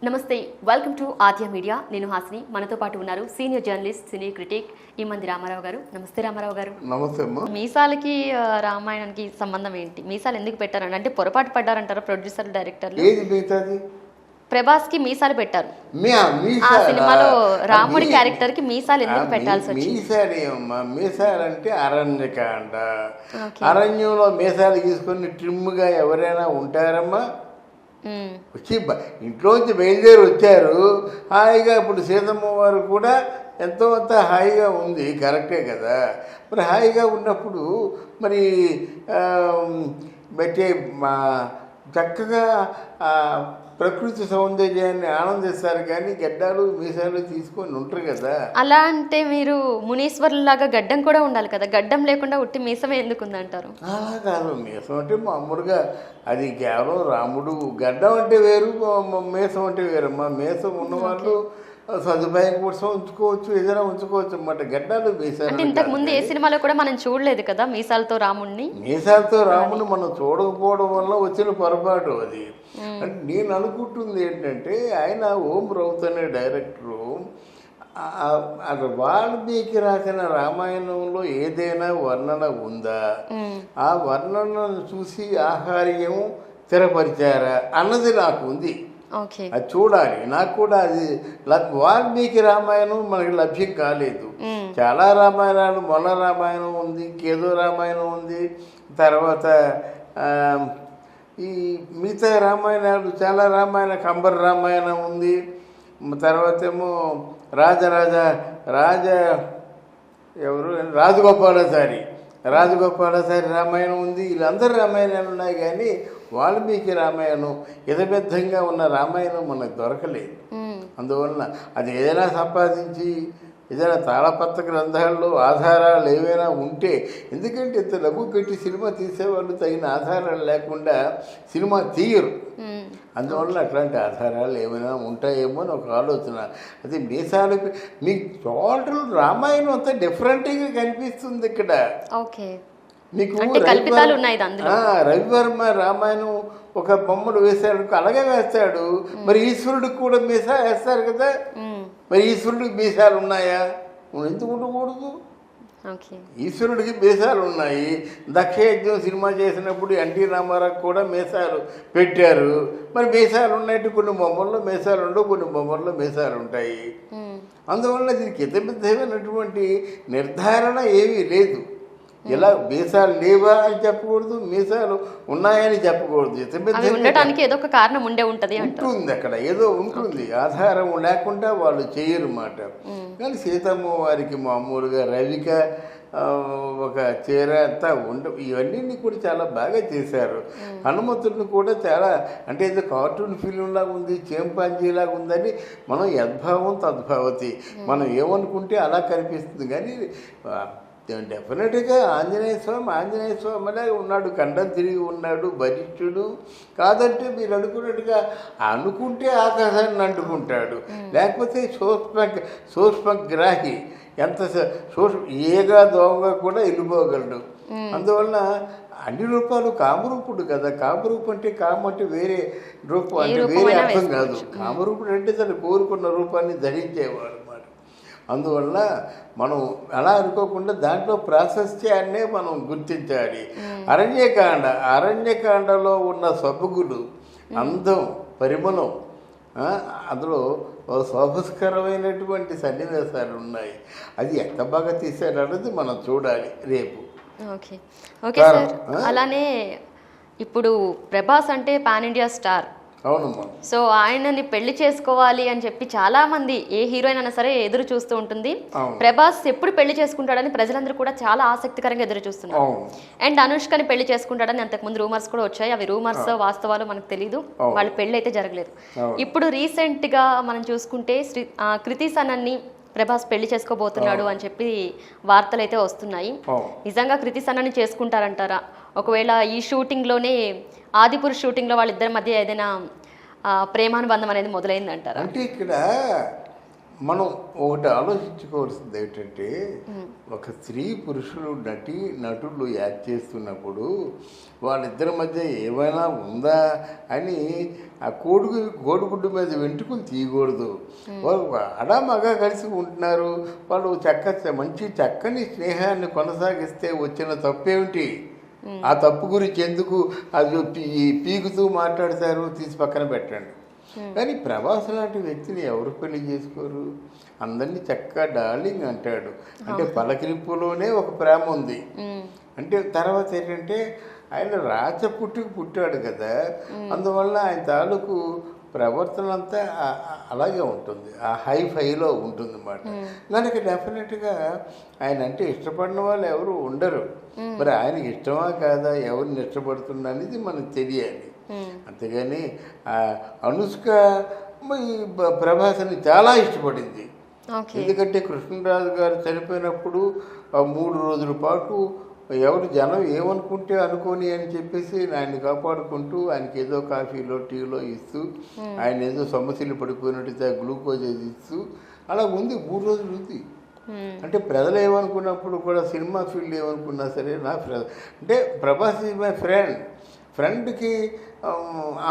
నమస్తే, welcome to Aadya media. నేను హాసిని. మనతో పాటు ఉన్నారు సీనియర్ జర్నలిస్ట్, సినీ క్రిటిక్ ఈమంది రామారావు గారు. నమస్తే రామారావు గారు. నమస్తే అమ్మా. మీసాలకి రామాయణానికి సంబంధం ఏంటి? మీసాలు ఎందుకు పెట్టారండి? అంటే పొరపాటు పడ్డారంటారా ప్రొడ్యూసర్, డైరెక్టర్లు? ఏది మిగతాది? ప్రభాస్ కి మీసాలు పెట్టారు. ఆ సినిమాలో రాముడి క్యారెక్టర్ కి మీసాలు ఎందుకు పెట్టాల్సి వచ్చింది? మీసాలేమమ్మా, మీసాలంటే అరణ్యకాండ. అరణ్యంలో మీసాలు తీసుకొని ట్రిమ్గా ఎవరైనా ఉంటారమ్మా? వచ్చి ఇంట్లోంచి బయలుదేరి వచ్చారు హాయిగా. ఇప్పుడు సీతమ్మ వారు కూడా ఎంతో అంత హాయిగా ఉంది, కరెక్టే కదా. మరి హాయిగా ఉన్నప్పుడు మరి పెట్టే చక్కగా ప్రకృతి సౌందర్యాన్ని ఆనందిస్తారు, కానీ గడ్డాలు మీసాలు తీసుకొని ఉంటారు కదా. అలా అంటే మీరు మునీశ్వరులాగా గడ్డం కూడా ఉండాలి కదా, గడ్డం లేకుండా ఉట్టి మీసమే ఎందుకు ఉందంటారు? అలా కాదు, మీసం అంటే మామూలుగా అది కేవలం రాముడు. గడ్డం అంటే వేరు, మీసం అంటే వేరమ్మా. మీసం ఉన్నవాళ్ళు సదుపాయం కోసం ఉంచుకోవచ్చు, ఏదైనా ఉంచుకోవచ్చు అన్నమాట. గడ్డాలు మీసాలు అంటే ఇంతకు ముందు ఏ సినిమాలో కూడా మనం చూడలేదు కదా మీసాలతో రాముడిని. మీసాలతో రాముని మనం చూడకపోవడం వల్ల వచ్చిన పొరపాటు అది. అంటే నేను అనుకుంటుంది ఏంటంటే, ఆయన ఓం రౌత్ అనే డైరెక్టరు అది వాల్మీకి రాసిన రామాయణంలో ఏదైనా వర్ణన ఉందా, ఆ వర్ణనను చూసి ఆహార్యం స్థిరపరిచారా అన్నది నాకు ఉంది. అది చూడాలి. నాకు కూడా అది వాల్మీకి రామాయణం మనకి లభ్యం కాలేదు. చాలా రామాయణాలు, మొన్న రామాయణం ఉంది, కేదో రామాయణం ఉంది, తర్వాత ఈ మిగతా రామాయణాలు చాలా రామాయణ, కంబర రామాయణం ఉంది, తర్వాత ఏమో ఎవరు రాజగోపాలాచారి రామాయణం ఉంది. వీళ్ళందరూ రామాయణాలు ఉన్నాయి, కానీ వాల్మీకి రామాయణం యథబద్ధంగా ఉన్న రామాయణం మనకు దొరకలేదు. అందువలన అది ఏదైనా సంపాదించి ఏదైనా తాళపత్ర గ్రంథాల్లో ఆధారాలు ఏవైనా ఉంటే, ఎందుకంటే ఇంత డబ్బు పెట్టి సినిమా తీసేవాళ్ళు తగిన ఆధారాలు లేకుండా సినిమా తీయరు. అందువల్ల అట్లాంటి ఆధారాలు ఏమైనా ఉంటాయేమో అని ఒక ఆలోచన. అది మీసాలు మీకు టోటల్ రామాయణం అంతా డిఫరెంట్గా కనిపిస్తుంది ఇక్కడ. మీకు రవివర్మ రామాయణం ఒక బొమ్మడు వేశాడు, అలాగే వేస్తాడు. మరి ఈశ్వరుడికి కూడా మీసా వేస్తారు కదా. మరి ఈశ్వరుడికి మీసాలు ఉన్నాయా? ఎందుకు ఉండకూడదు? ఈశ్వరుడికి మీసాలు ఉన్నాయి. దక్షయజ్ఞం సినిమా చేసినప్పుడు ఎన్టీ రామారావు కూడా మీసాలు పెట్టారు. మరి మీసాలు ఉన్నట్టు కొన్ని బొమ్మల్లో మీసాలు ఉండవు, కొన్ని బొమ్మల్లో మీసాలు ఉంటాయి. అందువల్ల దీనికి ఇతమితమైనటువంటి నిర్ధారణ ఏమీ లేదు. ఇలా మీసాలు లేవా అని చెప్పకూడదు, మీసాలు ఉన్నాయని చెప్పకూడదు. ఉండటానికి ఏదో ఒక కారణం ఉంటుంది అక్కడ, ఏదో ఉంటుంది. ఆధారం లేకుండా వాళ్ళు చేయరు మాట. కానీ సీతమ్మ వారికి మామూలుగా రవిక ఒక చీర అంతా ఇవన్నీ కూడా చాలా బాగా చేశారు. హనుమంతుడిని కూడా చాలా, అంటే ఏదో కార్టూన్ ఫిలిం లాగా ఉంది, చేంపాంజీ లాగా ఉందని మనం యద్భావం తద్భావతి, మనం ఏమనుకుంటే అలా కనిపిస్తుంది. కానీ డెఫినెట్గా ఆంజనేయ స్వామి అలాగే ఉన్నాడు, కండం తిరిగి ఉన్నాడు, బలిష్ఠుడు. కాదంటే మీరు అనుకున్నట్టుగా అనుకుంటే ఆకాశాన్ని అంటుకుంటాడు, లేకపోతే సూక్ష్మగ్రాహి, ఎంత ఏగా దోమగా కూడా వెళ్ళిపోగలడు. అందువలన అన్ని రూపాలు కామరూపుడు కదా. కామరూపు అంటే అంటే వేరే రూపం, అంటే వేరే అర్థం కాదు. కామరూపుడు అంటే తను కోరుకున్న రూపాన్ని ధరించేవాడు అన్నమాట. అందువల్ల మనం అలా అనుకోకుండా దాంట్లో ప్రాశస్త్యాన్నే మనం గుర్తించాలి. అరణ్యకాండలో ఉన్న సొబగులు, అందం, పరిమళం, అందులో శోభస్కరమైనటువంటి సన్నివేశాలు ఉన్నాయి. అది ఎంత బాగా తీశాడు అన్నది మనం చూడాలి రేపు. Okay sir. అలానే ఇప్పుడు ప్రభాస్ అంటే పాన్ ఇండియా స్టార్. అవునమ్మా. సో ఆయనని పెళ్లి చేసుకోవాలి అని చెప్పి చాలా మంది, ఏ హీరోయిన్ అయినా సరే ఎదురు చూస్తూ ఉంటుంది. ప్రభాస్ ఎప్పుడు పెళ్లి చేసుకుంటాడని ప్రజలందరూ కూడా చాలా ఆసక్తికరంగా ఎదురు చూస్తున్నారు. అండ్ అనుష్కని పెళ్లి చేసుకుంటాడని అంతకుముందు రూమర్స్ కూడా వచ్చాయి. అవి రూమర్స్, వాస్తవాలు మనకు తెలియదు. వాళ్ళ పెళ్లి అయితే జరగలేదు. ఇప్పుడు రీసెంట్ గా మనం చూసుకుంటే కృతి సనన్ని ప్రభాస్ పెళ్లి చేసుకోబోతున్నాడు అని చెప్పి వార్తలు అయితే వస్తున్నాయి. నిజంగా కృతి సనన్ని చేసుకుంటారంటారా? ఒకవేళ ఈ షూటింగ్ లోనే, ఆదిపురుష్ షూటింగ్ లో వాళ్ళిద్దరి మధ్య ఏదైనా ప్రేమానుబంధం అనేది మొదలైంది అంటారా? అంటే ఇక్కడ మనం ఒకటి ఆలోచించుకోవాల్సింది ఏంటంటే ఒక స్త్రీ పురుషులు నటులు యాక్ట్ చేస్తున్నప్పుడు వాళ్ళిద్దరి మధ్య ఏమైనా ఉందా అని ఆ కోడిగుడ్డు మీద వెంట్రుకలు తీయకూడదు. వాళ్ళు ఆడ మగ కలిసి ఉంటున్నారు, వాళ్ళు మంచి చక్కని స్నేహాన్ని కొనసాగిస్తే వచ్చిన తప్పేమిటి? ఆ తప్పు గురించి ఎందుకు అది పీకుతూ మాట్లాడతారు? తీసి పక్కన పెట్టండి. కానీ ప్రభాస్ లాంటి వ్యక్తిని ఎవరు పెళ్లి చేసుకోరు? అందరినీ చక్కగా డార్లింగ్ అంటాడు. అంటే పలకరింపులోనే ఒక ప్రేమ ఉంది. అంటే తర్వాత ఏంటంటే ఆయన పుట్టాడు కదా, అందువల్ల ఆయన తాలూకు ప్రవర్తన అంతా అలాగే ఉంటుంది, ఆ హైఫైలో ఉంటుంది అన్నమాట. కనుక డెఫినెట్గా ఆయన అంటే ఇష్టపడిన వాళ్ళు ఎవరు ఉండరు. మరి ఆయనకి ఇష్టమా కాదా, ఎవరిని ఇష్టపడుతున్నా అనేది మనకు తెలియాలి. అంతేగాని అనుష్క ప్రభాస్ని చాలా ఇష్టపడింది. ఎందుకంటే కృష్ణరాజు గారు చనిపోయినప్పుడు 3 రోజుల పాటు ఎవరు జనం ఏమనుకుంటే అనుకోని అని చెప్పేసి ఆయన్ని కాపాడుకుంటూ ఆయనకి ఏదో కాఫీలో టీలో ఇస్తూ ఆయన ఏదో సమస్యలు పడిపోయినట్టు గ్లూకోజ్ ఇస్తూ అలా ఉంది. 3 రోజులు ఉంది. అంటే ప్రజలు ఏమనుకున్నప్పుడు కూడా సినిమా ఫీల్డ్ ఏమనుకున్నా సరే అంటే ప్రభాస్ ఈజ్ మై ఫ్రెండ్కి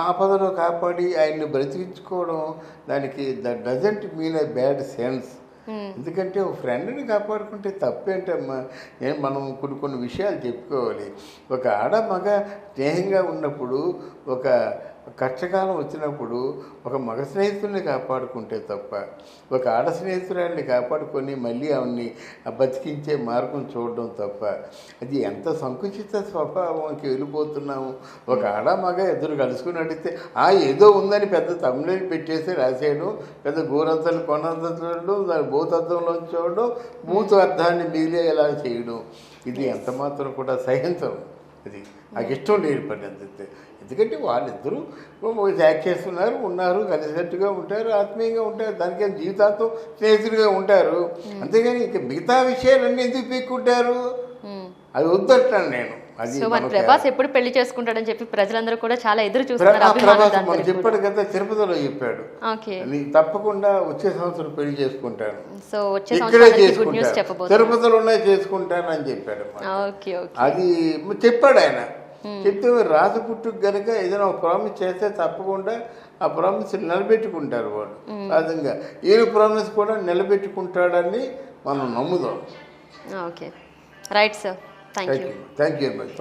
ఆపదలో కాపాడి ఆయన్ని బ్రతికించుకోవడం దానికి doesn't mean A bad sense. ఎందుకంటే ఒక ఫ్రెండ్ని కాపాడుకుంటే తప్పేంటమ్మా? మనం కొన్ని విషయాలు చెప్పుకోవాలి. ఒక ఆడ మగ స్నేహంగా ఉన్నప్పుడు, ఒక కష్టకాలం వచ్చినప్పుడు ఒక మగ స్నేహితుడిని కాపాడుకుంటే తప్ప, ఒక ఆడ స్నేహితురాన్ని కాపాడుకొని మళ్ళీ ఆవిడ్ని బతికించే మార్గం చూడడం తప్ప, అది ఎంత సంకుచిత స్వభావంకి వెళ్ళిపోతున్నాము. ఒక ఆడ మగ ఇద్దరు కలుసుకుని అడిగితే ఏదో ఉందని పెద్ద తమిళని పెట్టేసి రాసేయడం, పెద్ద గోరంతలు కొనంతలు చూడడం, దాని భూతత్వంలో చూడడం, భూత అర్థాన్ని మిగిలేలా చేయడం, ఇది ఎంత మాత్రం కూడా సహించం. అది నాకు ఇష్టం లేని పని అంతే. ఎందుకంటే వాళ్ళిద్దరూ యాక్ట్ చేస్తున్నారు, ఉన్నారు, కలిసినట్టుగా ఉంటారు, ఆత్మీయంగా ఉంటారు, దానికేం జీవితాంతం స్నేహితులుగా ఉంటారు. అంతేగాని ఇక మిగతా విషయాలన్నీ ఎందుకు పీక్కుంటారు? అది వద్దంటాను నేను. అది ప్రభాస్ ఎప్పుడు పెళ్లి చేసుకుంటాడని చెప్పి ప్రజలందరూ కూడా చాలా ఎదురు చూస్తున్నారు. మనం చెప్పాడు కదా, తిరుపతిలో చెప్పాడు, తప్పకుండా వచ్చే సంవత్సరం పెళ్లి చేసుకుంటాను, ఇక్కడే చేసుకుంటాను, తిరుపతిలోనే చేసుకుంటాను అని చెప్పాడు. అది చెప్పాడు ఆయన. చెప్తే రాజపుట్టుకు గనక ఏదైనా ప్రామిస్ చేస్తే తప్పకుండా ఆ ప్రామిస్ నిలబెట్టుకుంటారు వాళ్ళు. విధంగా ఈయన ప్రామిస్ కూడా నిలబెట్టుకుంటాడని మనం నమ్ముదాం. Okay, right sir. Thank you very much.